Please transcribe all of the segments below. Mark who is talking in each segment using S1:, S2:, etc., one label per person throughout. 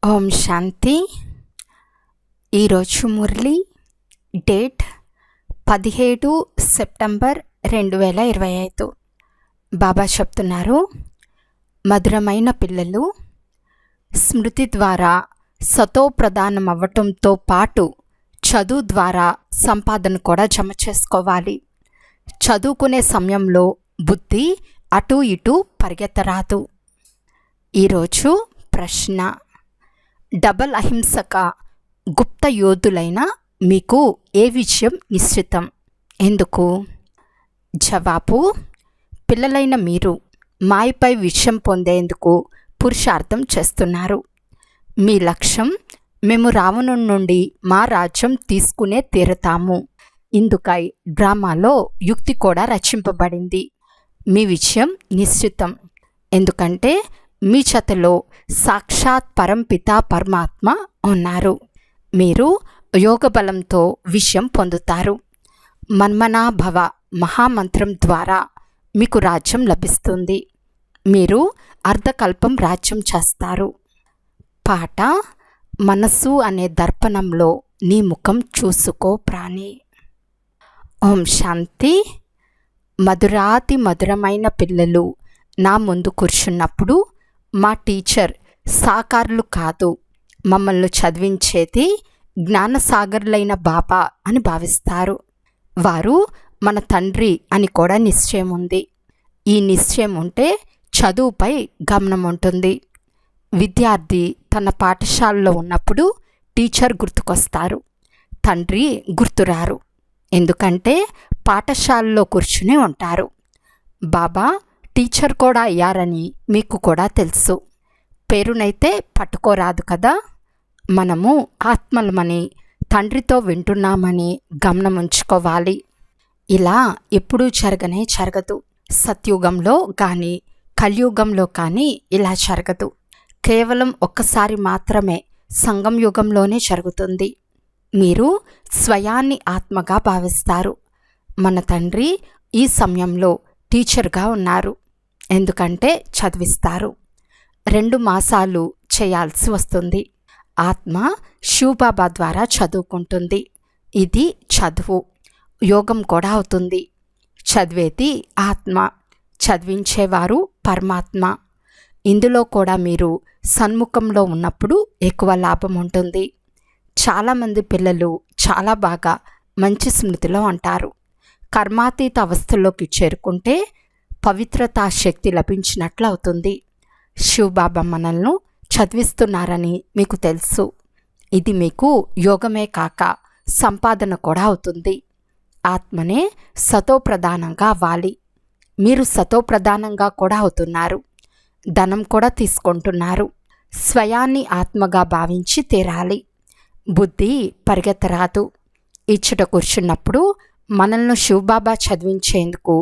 S1: ఓం శాంతి. ఈరోజు Murali date 17 September 2025. బాబా చెప్తున్నారు, మధురమైన పిల్లలు, స్మృతి ద్వారా సతో ప్రధానం అవ్వటంతో పాటు చదువు ద్వారా సంపాదన కూడా జమ చేసుకోవాలి. చదువుకునే సమయంలో బుద్ధి అటు ఇటు పరిగెత్తరాదు. ఈరోజు ప్రశ్న: డబల్ అహింసక గుప్త యోధులైన మీకు ఏ విషయం నిశ్చితం, ఎందుకు? జవాబు: పిల్లలైన మీరు మాయపై విషయం పొందేందుకు పురుషార్థం చేస్తున్నారు. మీ లక్ష్యం మేము రావణుడి నుండి మా రాజ్యం తీసుకునే తీరతాము. ఇందుకై డ్రామాలో యుక్తి కూడా రచింపబడింది. మీ విషయం నిశ్చితం, ఎందుకంటే మీ చేతలో సాక్షాత్ పరంపిత పరమాత్మ ఉన్నారు. మీరు యోగ బలంతో విషయం పొందుతారు. మన్మనా భవ మహామంత్రం ద్వారా మీకు రాజ్యం లభిస్తుంది. మీరు అర్ధకల్పం రాజ్యం చేస్తారు. పాట: మనస్సు అనే దర్పణంలో నీ ముఖం చూసుకో ప్రాణి. ఓం శాంతి. మధురాతి మధురమైన పిల్లలు నా ముందు కూర్చున్నప్పుడు మా టీచర్ సాకారులు కాదు, మమ్మల్ని చదివించేది జ్ఞానసాగర్లైన బాబా అని భావిస్తారు. వారు మన తండ్రి అని కూడా నిశ్చయం ఉంది. ఈ నిశ్చయం ఉంటే చదువుపై గమనం ఉంటుంది. విద్యార్థి తన పాఠశాలలో ఉన్నప్పుడు టీచర్ గుర్తుకొస్తారు, తండ్రి గుర్తురారు. ఎందుకంటే పాఠశాలలో కూర్చుని ఉంటారు. బాబా టీచర్ కూడా అయ్యారని మీకు కూడా తెలుసు. పేరునైతే పట్టుకోరాదు కదా. మనము ఆత్మలమని తండ్రితో వింటున్నామని గమనం ఉంచుకోవాలి. ఇలా ఎప్పుడూ జరగదు. సత్యుగంలో కానీ కలియుగంలో కానీ ఇలా జరగదు. కేవలం ఒక్కసారి మాత్రమే సంగం యుగంలోనే జరుగుతుంది. మీరు స్వయాన్ని ఆత్మగా భావిస్తారు. మన తండ్రి ఈ సమయంలో టీచర్గా ఉన్నారు, ఎందుకంటే చదివిస్తారు. 2 మాసాలు చేయాల్సి వస్తుంది. ఆత్మ శివబాబా ద్వారా చదువుకుంటుంది. ఇది చదువు. యోగం కూడా అవుతుంది. చదివేది ఆత్మ, చదివించేవారు పరమాత్మ. ఇందులో కూడా మీరు సన్ముఖంలో ఉన్నప్పుడు ఎక్కువ లాభం ఉంటుంది. చాలామంది పిల్లలు చాలా బాగా మంచి స్మృతిలో ఉంటారు. కర్మాతీత అవస్థలోకి చేరుకుంటే పవిత్రతా శక్తి లభించినట్లు అవుతుంది. శివబాబా మనల్ని చదివిస్తున్నారని మీకు తెలుసు. ఇది మీకు యోగమే కాక సంపాదన కూడా అవుతుంది. ఆత్మనే సతోప్రధానంగా అవ్వాలి. మీరు సతోప్రధానంగా కూడా అవుతున్నారు. ధనం కూడా తీసుకుంటున్నారు. స్వయాన్ని ఆత్మగా భావించి తీరాలి. బుద్ధి పరిగెత్తరాదు. ఇచ్చట కూర్చున్నప్పుడు మనల్ని శివబాబా చదివించేందుకు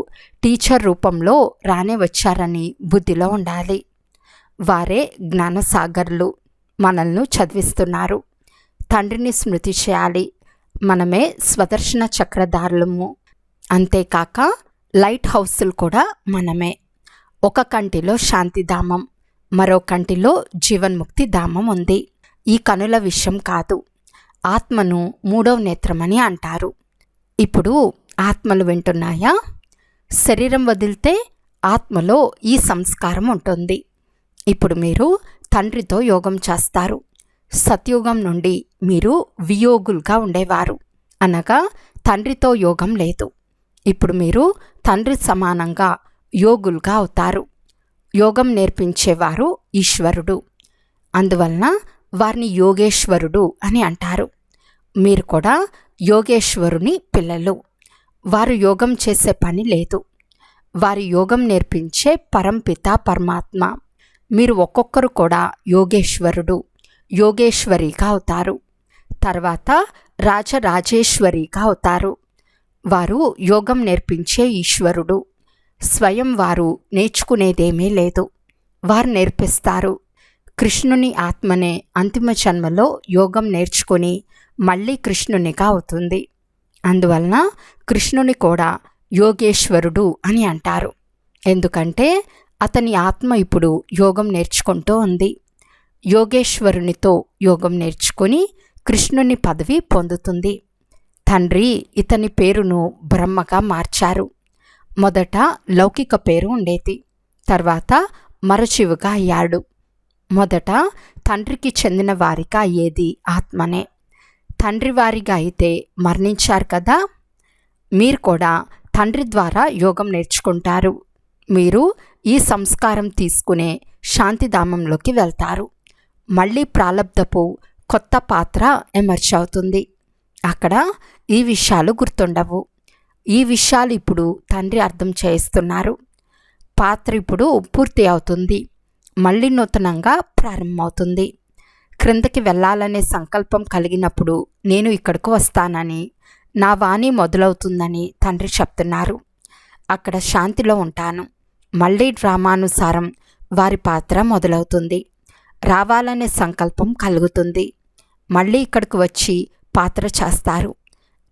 S1: టీచర్ రూపంలో రానే వచ్చారని బుద్ధిలో ఉండాలి. వారే జ్ఞానసాగర్లు, మనల్ని చదివిస్తున్నారు. తండ్రిని స్మృతి చేయాలి. మనమే స్వదర్శన చక్రధారులము. అంతేకాక లైట్ హౌస్లు కూడా మనమే. ఒక కంటిలో శాంతిధామం, మరో కంటిలో జీవన్ముక్తి ధామం ఉంది. ఈ కనుల విషయం కాదు. ఆత్మను 3వ నేత్రమని అంటారు. ఇప్పుడు ఆత్మలు వింటున్నాయా? శరీరం వదిలితే ఆత్మలో ఈ సంస్కారం ఉంటుంది. ఇప్పుడు మీరు తండ్రితో యోగం చేస్తారు. సత్యుగం నుండి మీరు వియోగులుగా ఉండేవారు, అనగా తండ్రితో యోగం లేదు. ఇప్పుడు మీరు తండ్రి సమానంగా యోగులుగా అవుతారు. యోగం నేర్పించేవారు ఈశ్వరుడు. అందువలన వారిని యోగేశ్వరుడు అని అంటారు. మీరు కూడా యోగేశ్వరుని పిల్లలు. వారు యోగం చేసే పని లేదు. వారి యోగం నేర్పించే పరంపిత పరమాత్మ. మీరు ఒక్కొక్కరు కూడా యోగేశ్వరుడు, యోగేశ్వరిగా అవుతారు. తర్వాత రాజరాజేశ్వరిగా అవుతారు. వారు యోగం నేర్పించే ఈశ్వరుడు. స్వయం వారు నేర్చుకునేదేమీ లేదు, వారు నేర్పిస్తారు. కృష్ణుని ఆత్మనే అంతిమ జన్మలో యోగం నేర్చుకుని మళ్ళీ కృష్ణునిగా అవుతుంది. అందువలన కృష్ణుని కూడా యోగేశ్వరుడు అని అంటారు. ఎందుకంటే అతని ఆత్మ ఇప్పుడు యోగం నేర్చుకుంటూ ఉంది. యోగేశ్వరునితో యోగం నేర్చుకుని కృష్ణుని పదవి పొందుతుంది. తండ్రి ఇతని పేరును బ్రహ్మగా మార్చారు. మొదట లౌకిక పేరు ఉండేది, తర్వాత మరచివుగా అయ్యాడు. మొదట తండ్రికి చెందిన వారిగా అయ్యేది ఆత్మనే. తండ్రి వారిగా అయితే మరణించారు కదా. మీరు కూడా తండ్రి ద్వారా యోగం నేర్చుకుంటారు. మీరు ఈ సంస్కారం తీసుకునే శాంతిధామంలోకి వెళ్తారు. మళ్ళీ ప్రాలబ్ధపు కొత్త పాత్ర ఎమర్జ్ అవుతుంది. అక్కడ ఈ విషయాలు గుర్తుండవు. ఈ విషయాలు ఇప్పుడు తండ్రి అర్థం చేయిస్తున్నారు. పాత్ర ఇప్పుడు పూర్తి అవుతుంది, మళ్ళీ నూతనంగా ప్రారంభమవుతుంది. క్రిందకి వెళ్ళాలనే సంకల్పం కలిగినప్పుడు నేను ఇక్కడకు వస్తానని, నా వాణి మొదలవుతుందని తండ్రి చెప్తున్నారు. అక్కడ శాంతిలో ఉంటాను. మళ్ళీ డ్రామానుసారం వారి పాత్ర మొదలవుతుంది. రావాలనే సంకల్పం కలుగుతుంది. మళ్ళీ ఇక్కడికి వచ్చి పాత్ర చేస్తారు.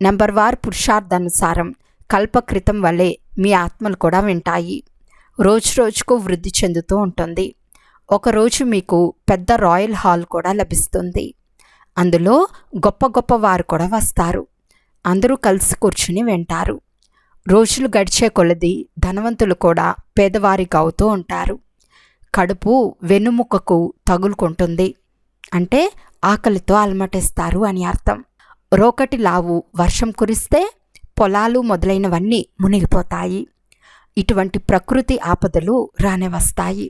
S1: నెంబర్ వార్ పురుషార్థానుసారం కల్పకృతం వలె మీ ఆత్మలు కూడా వింటాయి. రోజు రోజుకు వృద్ధి చెందుతూ ఉంటుంది. ఒకరోజు మీకు పెద్ద రాయల్ హాల్ కూడా లభిస్తుంది. అందులో గొప్ప గొప్ప వారు కూడా వస్తారు. అందరూ కలిసి కూర్చుని వింటారు. రోజులు గడిచే కొలది ధనవంతులు కూడా పేదవారికి అవుతూ ఉంటారు. కడుపు వెన్నుముకకు తగులుకుంటుంది అంటే ఆకలితో అలమటిస్తారు అని అర్థం. రోకటి లావు వర్షం కురిస్తే పొలాలు మొదలైనవన్నీ మునిగిపోతాయి. ఇటువంటి ప్రకృతి ఆపదలు రానే వస్తాయి,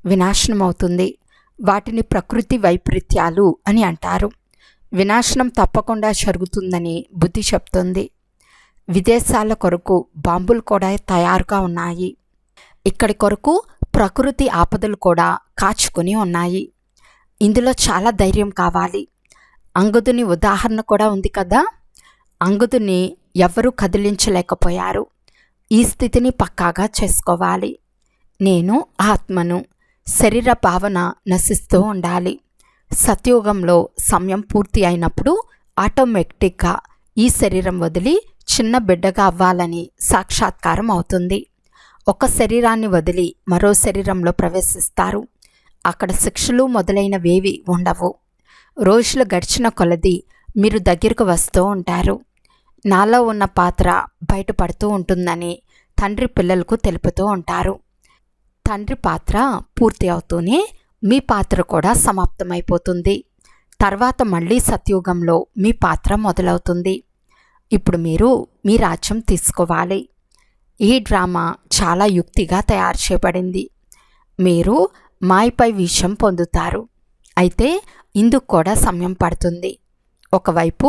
S1: వినాశనమవుతుంది. వాటిని ప్రకృతి వైపరీత్యాలు అని అంటారు. వినాశనం తప్పకుండా జరుగుతుందని బుద్ధి చెప్తుంది. విదేశాల కొరకు బాంబులు కూడా తయారుగా ఉన్నాయి. ఇక్కడి కొరకు ప్రకృతి ఆపదలు కూడా కాచుకొని ఉన్నాయి. ఇందులో చాలా ధైర్యం కావాలి. అంగదుని ఉదాహరణ కూడా ఉంది కదా. అంగదుని ఎవరూ కదిలించలేకపోయారు. ఈ స్థితిని పక్కాగా చేసుకోవాలి. నేను ఆత్మను. శరీర భావన నశిస్తూ ఉండాలి. సత్యుగంలో సమయం పూర్తి అయినప్పుడు ఆటోమేటిక్గా ఈ శరీరం వదిలి చిన్న బిడ్డగా అవ్వాలని సాక్షాత్కారం అవుతుంది. ఒక శరీరాన్ని వదిలి మరో శరీరంలో ప్రవేశిస్తారు. అక్కడ శిక్షలు మొదలైనవేవి ఉండవు. రోజులు గడిచిన కొలది మీరు దగ్గరకు వస్తూ ఉంటారు. నాలో ఉన్న పాత్ర బయటపడుతూ ఉంటుందని తండ్రి పిల్లలకు తెలుపుతూ ఉంటారు. తండ్రి పాత్ర పూర్తి అవుతూనే మీ పాత్ర కూడా సమాప్తమైపోతుంది. తర్వాత మళ్ళీ సత్యుగంలో మీ పాత్ర మొదలవుతుంది. ఇప్పుడు మీరు మీ రాజ్యం తీసుకోవాలి. ఈ డ్రామా చాలా యుక్తిగా తయారు చేయబడింది. మీరు మాయపై విషయం పొందుతారు. అయితే ఇందుకు కూడా సమయం పడుతుంది. ఒకవైపు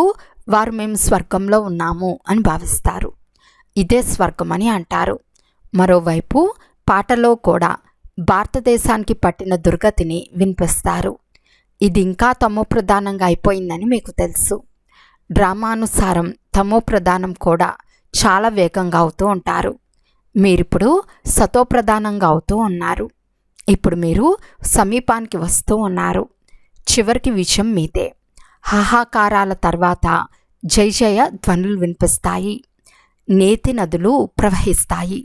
S1: వారు మేము స్వర్గంలో ఉన్నాము అని భావిస్తారు, ఇదే స్వర్గం అని అంటారు. మరోవైపు పాటలో కూడా భారతదేశానికి పట్టిన దుర్గతిని వినిపిస్తారు. ఇది ఇంకా తమో ప్రధానంగా అయిపోయిందని మీకు తెలుసు. డ్రామానుసారం తమో ప్రధానం కూడా చాలా వేగంగా అవుతూ ఉంటారు. మీరిప్పుడు సతో ప్రధానంగా అవుతూ ఉన్నారు. ఇప్పుడు మీరు సమీపానికి వస్తూ ఉన్నారు. చివరికి విజయం మీదే. హాహాకారాల తర్వాత జయ జయ ధ్వనులు వినిపిస్తాయి. నేతి నదులు ప్రవహిస్తాయి.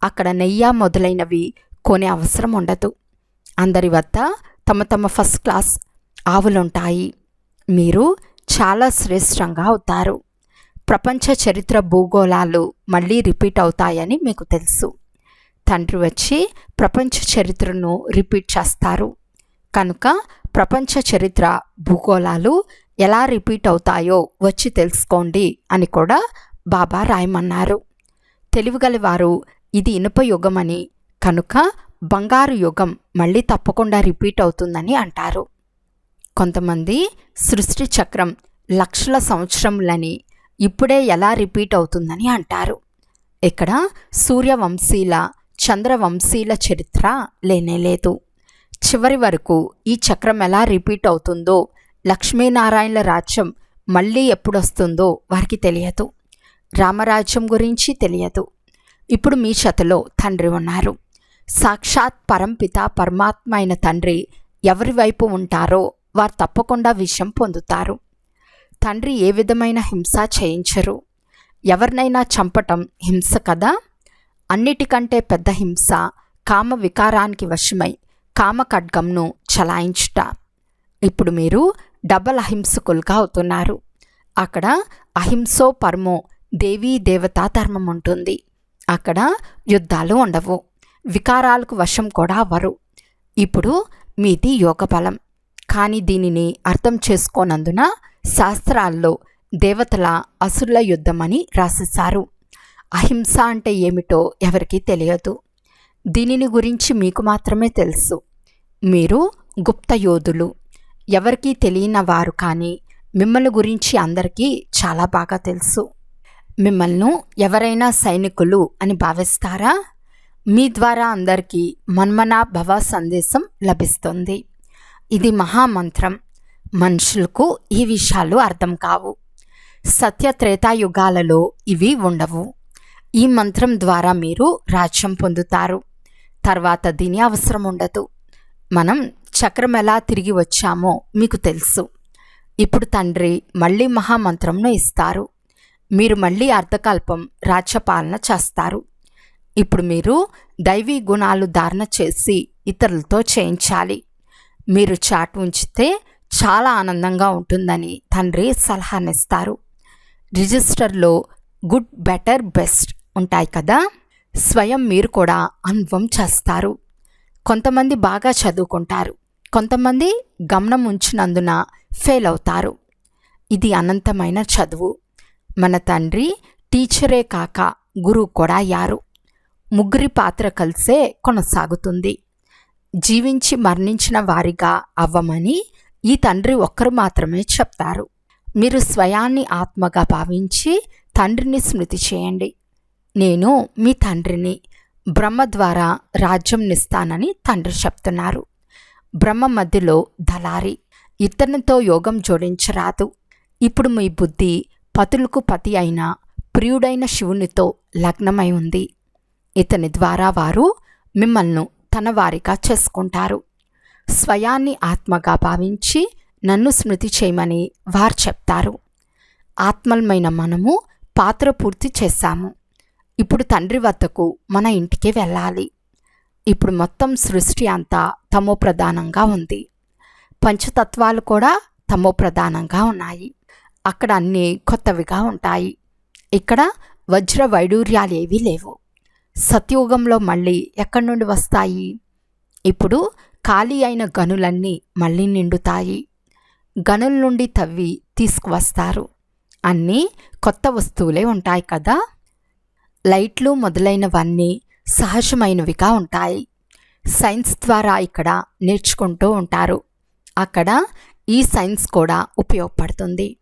S1: అక్కడ నెయ్య మొదలైనవి కొనే అవసరం ఉండదు. అందరి వద్ద తమ తమ ఫస్ట్ క్లాస్ ఆవులుంటాయి. మీరు చాలా శ్రేష్టంగా అవుతారు. ప్రపంచ చరిత్ర భూగోళాలు మళ్ళీ రిపీట్ అవుతాయని మీకు తెలుసు. తండ్రి వచ్చి ప్రపంచ చరిత్రను రిపీట్ చేస్తారు. కనుక ప్రపంచ చరిత్ర భూగోళాలు ఎలా రిపీట్ అవుతాయో వచ్చి తెలుసుకోండి అని కూడా బాబా రాయమన్నారు. తెలివిగలవారు ఇది ఇనుప యుగమని, కనుక బంగారు యుగం మళ్ళీ తప్పకుండా రిపీట్ అవుతుందని అంటారు. కొంతమంది సృష్టి చక్రం లక్షల సంవత్సరములని, ఇప్పుడే ఎలా రిపీట్ అవుతుందని అంటారు. ఇక్కడ సూర్యవంశీల చంద్రవంశీల చరిత్ర లేనేలేదు. చివరి వరకు ఈ చక్రం ఎలా రిపీట్ అవుతుందో, లక్ష్మీనారాయణల రాజ్యం మళ్ళీ ఎప్పుడొస్తుందో వారికి తెలియదు. రామరాజ్యం గురించి తెలియదు. ఇప్పుడు మీ చేతిలో తండ్రి ఉన్నారు. సాక్షాత్ పరంపిత పరమాత్మ అయిన తండ్రి ఎవరి వైపు ఉంటారో వారు తప్పకుండా విషయం పొందుతారు. తండ్రి ఏ విధమైన హింస చేయించరు. ఎవరినైనా చంపటం హింస కదా. అన్నిటికంటే పెద్ద హింస కామ వికారానికి వశమై కామ ఖడ్గంను చలాయించుట. ఇప్పుడు మీరు డబల్ అహింసకులుగా అవుతున్నారు. అక్కడ అహింసో పరమో దేవీ దేవతా ధర్మం ఉంటుంది. అక్కడ యుద్ధాలు ఉండవు, వికారాలకు వశం కూడా అవ్వరు. ఇప్పుడు మీది యోగ బలం. కానీ దీనిని అర్థం చేసుకోనందున శాస్త్రాల్లో దేవతల అసురుల యుద్ధమని రాసేశారు. అహింస అంటే ఏమిటో ఎవరికీ తెలియదు. దీనిని గురించి మీకు మాత్రమే తెలుసు. మీరు గుప్త యోధులు, ఎవరికీ తెలియని వారు. కానీ మిమ్మల్ని గురించి అందరికీ చాలా బాగా తెలుసు. మిమ్మల్ని ఎవరైనా సైనికులు అని భావిస్తారా? మీ ద్వారా అందరికీ మన్మనా భవ సందేశం లభిస్తుంది. ఇది మహామంత్రం. మనుషులకు ఈ విషయాలు అర్థం కావు. సత్య త్రేతాయుగాలలో ఇవి ఉండవు. ఈ మంత్రం ద్వారా మీరు రాజ్యం పొందుతారు. తర్వాత దీని అవసరం ఉండదు. మనం చక్రం ఎలా తిరిగి వచ్చామో మీకు తెలుసు. ఇప్పుడు తండ్రి మళ్ళీ మహామంత్రంను ఇస్తారు. మీరు మళ్ళీ అర్ధకల్పం రాజ్యపాలన చేస్తారు. ఇప్పుడు మీరు దైవీ గుణాలు ధారణ చేసి ఇతరులతో చేయించాలి. మీరు చాట్ ఉంచితే చాలా ఆనందంగా ఉంటుందని తండ్రి సలహానిస్తారు. రిజిస్టర్లో గుడ్, బెటర్, బెస్ట్ ఉంటాయి కదా. స్వయం మీరు కూడా అనుభవం చేస్తారు. కొంతమంది బాగా చదువుకుంటారు, కొంతమంది గమనం ఉంచినందున ఫెయిల్ అవుతారు. ఇది అనంతమైన చదువు. మన తండ్రి టీచరే కాక గురువు కూడా అయ్యారు. ముగ్గురి పాత్ర కలిసే కొనసాగుతుంది. జీవించి మరణించిన వారిగా అవ్వమని ఈ తండ్రి ఒక్కరు మాత్రమే చెప్తారు. మీరు స్వయాన్ని ఆత్మగా భావించి తండ్రిని స్మృతి చేయండి. నేను మీ తండ్రిని, బ్రహ్మ ద్వారా రాజ్యంనిస్తానని తండ్రి చెప్తున్నారు. బ్రహ్మ మధ్యలో దళారి, ఇతనితో యోగం జోడించరాదు. ఇప్పుడు మీ బుద్ధి పతులకు పతి అయిన ప్రియుడైన శివునితో లగ్నమై ఉంది. ఇతని ద్వారా వారు మిమ్మల్ని తన వారిగా చేసుకుంటారు. స్వయాన్ని ఆత్మగా భావించి నన్ను స్మృతి చేయమని వారు చెప్తారు. ఆత్మలమైన మనము పాత్ర పూర్తి చేశాము. ఇప్పుడు తండ్రి వద్దకు మన ఇంటికి వెళ్ళాలి. ఇప్పుడు మొత్తం సృష్టి అంతా తమో ప్రధానంగా ఉంది. పంచతత్వాలు కూడా తమో ప్రధానంగా ఉన్నాయి. అక్కడ అన్నీ కొత్తవిగా ఉంటాయి. ఇక్కడ వజ్ర వైడూర్యాలేవీ లేవు. సత్యుగంలో మళ్ళీ ఎక్కడి నుండి వస్తాయి? ఇప్పుడు ఖాళీ అయిన గనులన్నీ మళ్ళీ నిండుతాయి. గనుల నుండి తవ్వి తీసుకువస్తారు. అన్నీ కొత్త వస్తువులే ఉంటాయి కదా. లైట్లు మొదలైనవన్నీ సహజమైనవిగా ఉంటాయి. సైన్స్ ద్వారా ఇక్కడ నేర్చుకుంటూ ఉంటారు. అక్కడ ఈ సైన్స్ కూడా ఉపయోగపడుతుంది.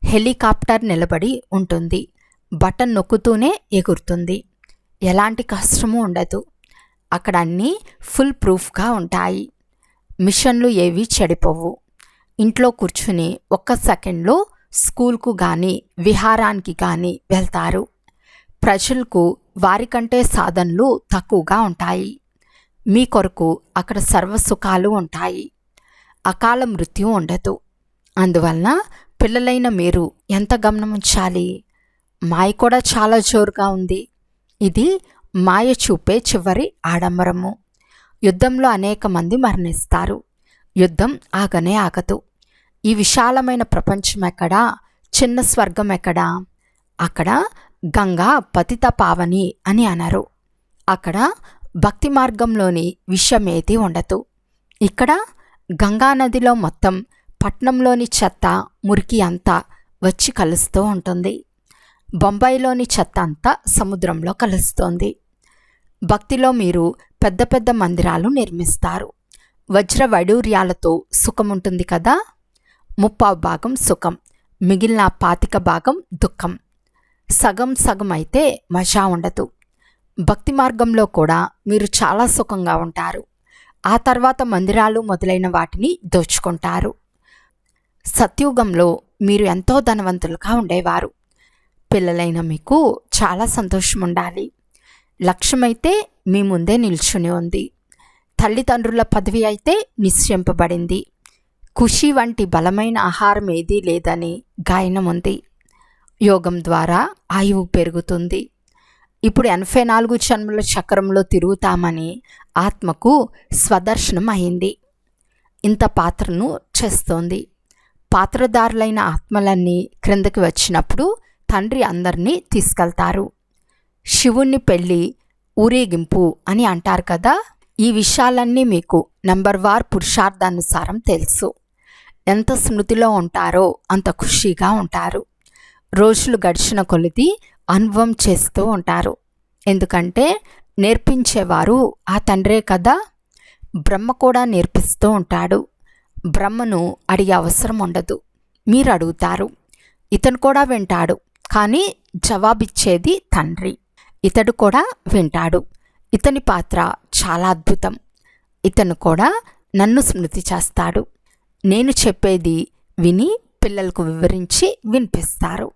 S1: హెలికాప్టర్ నిలబడి ఉంటుంది, బటన్ నొక్కుతూనే ఎగురుతుంది. ఎలాంటి కష్టము ఉండదు. అక్కడ అన్నీ ఫుల్ ప్రూఫ్గా ఉంటాయి. మిషన్లు ఏవి చెడిపోవు. ఇంట్లో కూర్చుని ఒక్క సెకండ్లో స్కూల్కు కానీ విహారానికి కానీ వెళ్తారు. ప్రజలకు వారికంటే సాధనలు తక్కువగా ఉంటాయి. మీ కొరకు అక్కడ సర్వసుఖాలు ఉంటాయి. అకాల మృత్యు ఉండదు. అందువలన పిల్లలైన మీరు ఎంత గమనం ఉంచాలి? మాయ కూడా చాలా జోరుగా ఉంది. ఇది మాయ చూపే చివరి ఆడంబరము. యుద్ధంలో అనేక మంది మరణిస్తారు. యుద్ధం ఆగనే ఆగదు. ఈ విశాలమైన ప్రపంచం ఎక్కడా? చిన్న స్వర్గం ఎక్కడా? అక్కడ గంగా పతిత పావని అని అనరు. అక్కడ భక్తి మార్గంలోని విషయమేది ఉండదు. ఇక్కడ గంగానదిలో మొత్తం పట్నంలోని చెత్త మురికి అంతా వచ్చి కలుస్తూ ఉంటుంది. బొంబాయిలోని చెత్త అంతా సముద్రంలో కలుస్తోంది. భక్తిలో మీరు పెద్ద పెద్ద మందిరాలు నిర్మిస్తారు. వజ్ర వైడూర్యాలతో సుఖం ఉంటుంది కదా. 30% సుఖం, మిగిలిన 25% దుఃఖం. సగం సగం అయితే మజా ఉండదు. భక్తి మార్గంలో కూడా మీరు చాలా సుఖంగా ఉంటారు. ఆ తర్వాత మందిరాలు మొదలైన వాటిని దోచుకుంటారు. సత్యుగంలో మీరు ఎంతో ధనవంతులుగా ఉండేవారు. పిల్లలైన మీకు చాలా సంతోషం ఉండాలి. లక్ష్యమైతే మీ ముందే నిల్చుని ఉంది. తల్లిదండ్రుల పదవి అయితే నిశ్చయింపబడింది. ఖుషి వంటి బలమైన ఆహారం ఏదీ లేదని గాయనం ఉంది. యోగం ద్వారా ఆయువు పెరుగుతుంది. ఇప్పుడు 84 జన్మల చక్రంలో తిరుగుతామని ఆత్మకు స్వదర్శనం అయింది. ఇంత పాత్రను చేస్తోంది. పాత్రదారులైన ఆత్మలన్నీ క్రిందకి వచ్చినప్పుడు తండ్రి అందరినీ తీసుకెళ్తారు. శివుణ్ణి పెళ్ళి ఊరేగింపు అని అంటారు కదా. ఈ విషయాలన్నీ మీకు నంబర్ వార్ పురుషార్థానుసారం తెలుసు. ఎంత స్మృతిలో ఉంటారో అంత ఖుషీగా ఉంటారు. రోజులు గడిచిన కొలది అనుభవం చేస్తూ ఉంటారు. ఎందుకంటే నేర్పించేవారు ఆ తండ్రే కదా. బ్రహ్మ కూడా నేర్పిస్తూ ఉంటాడు. బ్రహ్మను అడిగే అవసరం ఉండదు, మీరు అడుగుతారు. ఇతను కూడా వింటాడు, కానీ జవాబిచ్చేది తండ్రి. ఇతడు కూడా వింటాడు. ఇతని పాత్ర చాలా అద్భుతం. ఇతను కూడా నన్ను స్మృతి చేస్తాడు. నేను చెప్పేది విని పిల్లలకు వివరించి వినిపిస్తారు.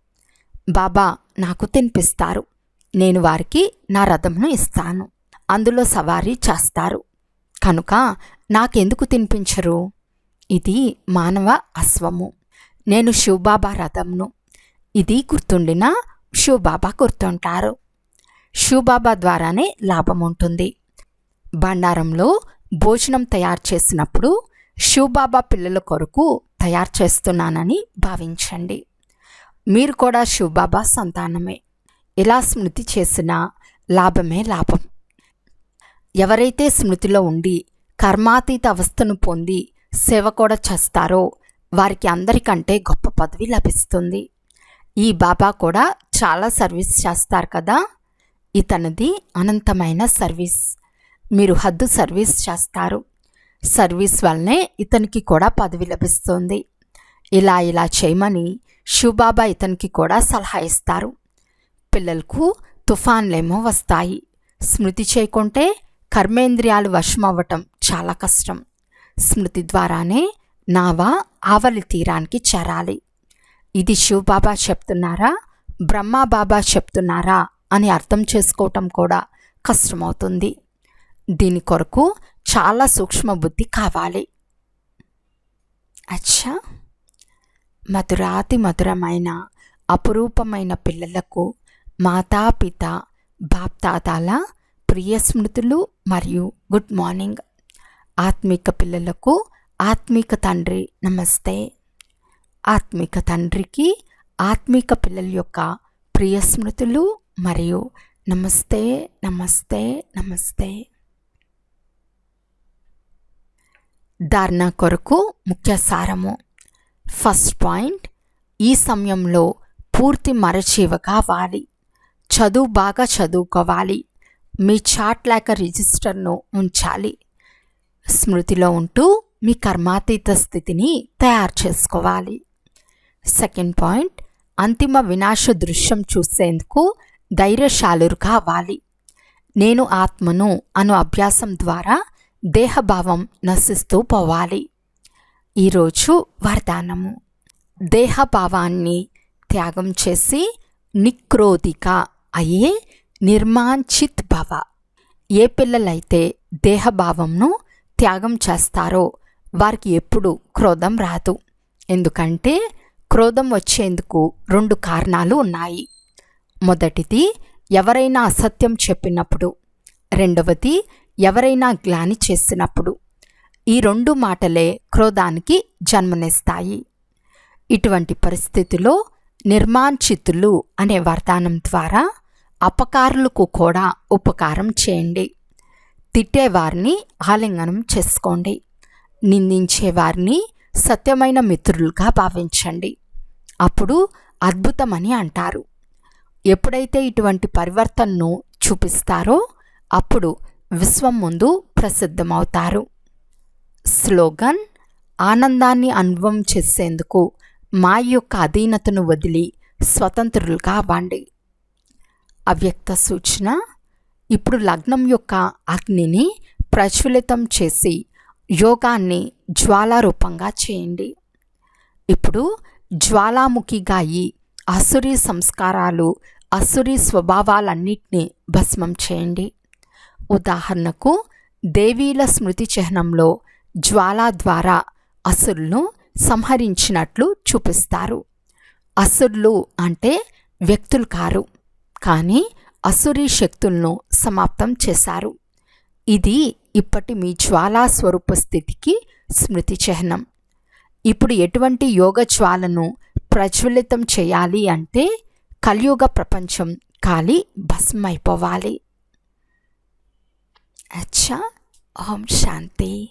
S1: బాబా నాకు తినిపిస్తారు. నేను వారికి నా రథంను ఇస్తాను, అందులో సవారీ చేస్తారు. కనుక నాకెందుకు తినిపించరు? ఇది మానవ అశ్వము, నేను శివబాబా రథంను. ఇది గుర్తుండినా శివబాబా గుర్తుంటారు. శివబాబా ద్వారానే లాభం ఉంటుంది. బండారంలో భోజనం తయారు చేసినప్పుడు శివబాబా పిల్లల కొరకు తయారు చేస్తున్నానని భావించండి. మీరు కూడా శివబాబా సంతానమే. ఇలా స్మృతి చేసినా లాభమే లాభం. ఎవరైతే స్మృతిలో ఉండి కర్మాతీత అవస్థను పొంది సేవ కూడా చేస్తారో వారికి అందరికంటే గొప్ప పదవి లభిస్తుంది. ఈ బాబా కూడా చాలా సర్వీస్ చేస్తారు కదా. ఇతనిది అనంతమైన సర్వీస్. మీరు హద్దు సర్వీస్ చేస్తారు. సర్వీస్ వల్లనే ఇతనికి కూడా పదవి లభిస్తుంది. ఇలా చేయమని శివబాబా ఇతనికి కూడా సలహా ఇస్తారు. పిల్లలకు తుఫాన్లేమో వస్తాయి. స్మృతి చేయకుంటే కర్మేంద్రియాలు వశమవ్వటం చాలా కష్టం. స్మృతి ద్వారానే నావా ఆవలి తీరానికి చేరాలి. ఇది శివబాబా చెప్తున్నారా, బ్రహ్మాబాబా చెప్తున్నారా అని అర్థం చేసుకోవటం కూడా కష్టమవుతుంది. దీని కొరకు చాలా సూక్ష్మ బుద్ధి కావాలి. అచ్చా, మధురాతి మధురమైన అపురూపమైన పిల్లలకు మాతాపిత బాప్తాతాల ప్రియ స్మృతులు మరియు గుడ్ మార్నింగ్. ఆత్మిక పిల్లలకు ఆత్మిక తండ్రి నమస్తే. ఆత్మిక తండ్రికి ఆత్మిక పిల్లల యొక్క ప్రియ స్మృతులు మరియు నమస్తే నమస్తే నమస్తే. ధారణ కొరకు ముఖ్య సారము. ఫస్ట్ పాయింట్, ఈ సమయంలో పూర్తి మరచివగా అవ్వాలి. చదువు బాగా చదువుకోవాలి. మీ చార్ట్ లేక రిజిస్టర్ను ఉంచాలి. స్మృతిలో ఉంటూ మీ కర్మాతీత స్థితిని తయారు చేసుకోవాలి. సెకండ్ పాయింట్, అంతిమ వినాశ దృశ్యం చూసేందుకు ధైర్యశాలురుగా అవ్వాలి. నేను ఆత్మను అను అభ్యాసం ద్వారా దేహభావం నశిస్తూ పోవాలి. ఈరోజు వరదానము. దేహభావాన్ని త్యాగం చేసి నిక్రోధిక అయ్యే నిర్మాంచిత్ భవ. ఏ పిల్లలైతే దేహభావంను త్యాగం చేస్తారో వారికి ఎప్పుడు క్రోధం రాదు. ఎందుకంటే క్రోధం వచ్చేందుకు 2 కారణాలు ఉన్నాయి. మొదటిది, ఎవరైనా అసత్యం చెప్పినప్పుడు. రెండవది, ఎవరైనా గ్లాని చేసినప్పుడు. ఈ 2 మాటలే క్రోధానికి జన్మనిస్తాయి. ఇటువంటి పరిస్థితిలో నిర్మాంచితులు అనే వరదానం ద్వారా అపకారులకు కూడా ఉపకారం చేయండి. తిట్టేవారిని ఆలింగనం చేసుకోండి. నిందించేవారిని సత్యమైన మిత్రులుగా భావించండి. అప్పుడు అద్భుతమని అంటారు. ఎప్పుడైతే ఇటువంటి పరివర్తనను చూపిస్తారో అప్పుడు విశ్వం ముందు ప్రసిద్ధమవుతారు. స్లోగన్: ఆనందాన్ని అనుభవం చేసేందుకు మాయ యొక్క అధీనతను వదిలి స్వతంత్రులుగా అవ్వండి. అవ్యక్త సూచన: ఇప్పుడు లగ్నం యొక్క అగ్నిని ప్రజ్వలితం చేసి యోగాన్ని జ్వాలారూపంగా చేయండి. ఇప్పుడు జ్వాలాముఖిగా అయి అసురీ సంస్కారాలు, అసురీ స్వభావాలన్నిటినీ భస్మం చేయండి. ఉదాహరణకు, దేవీల స్మృతి చిహ్నంలో జ్వాల ద్వారా అసురులను సంహరించినట్లు చూపిస్తారు. అసురులు అంటే వ్యక్తులు కారు, కానీ అసురీ శక్తులను సమాప్తం చేశారు. ఇది ఇప్పటి మీ జ్వాలా స్వరూప స్థితికి స్మృతి చిహ్నం. ఇప్పుడు ఎటువంటి యోగ జ్వాలను ప్రజ్వలితం చేయాలి అంటే కలియుగ ప్రపంచం కాలి భస్మైపోవాలి. అచ్చా. ఓం శాంతి.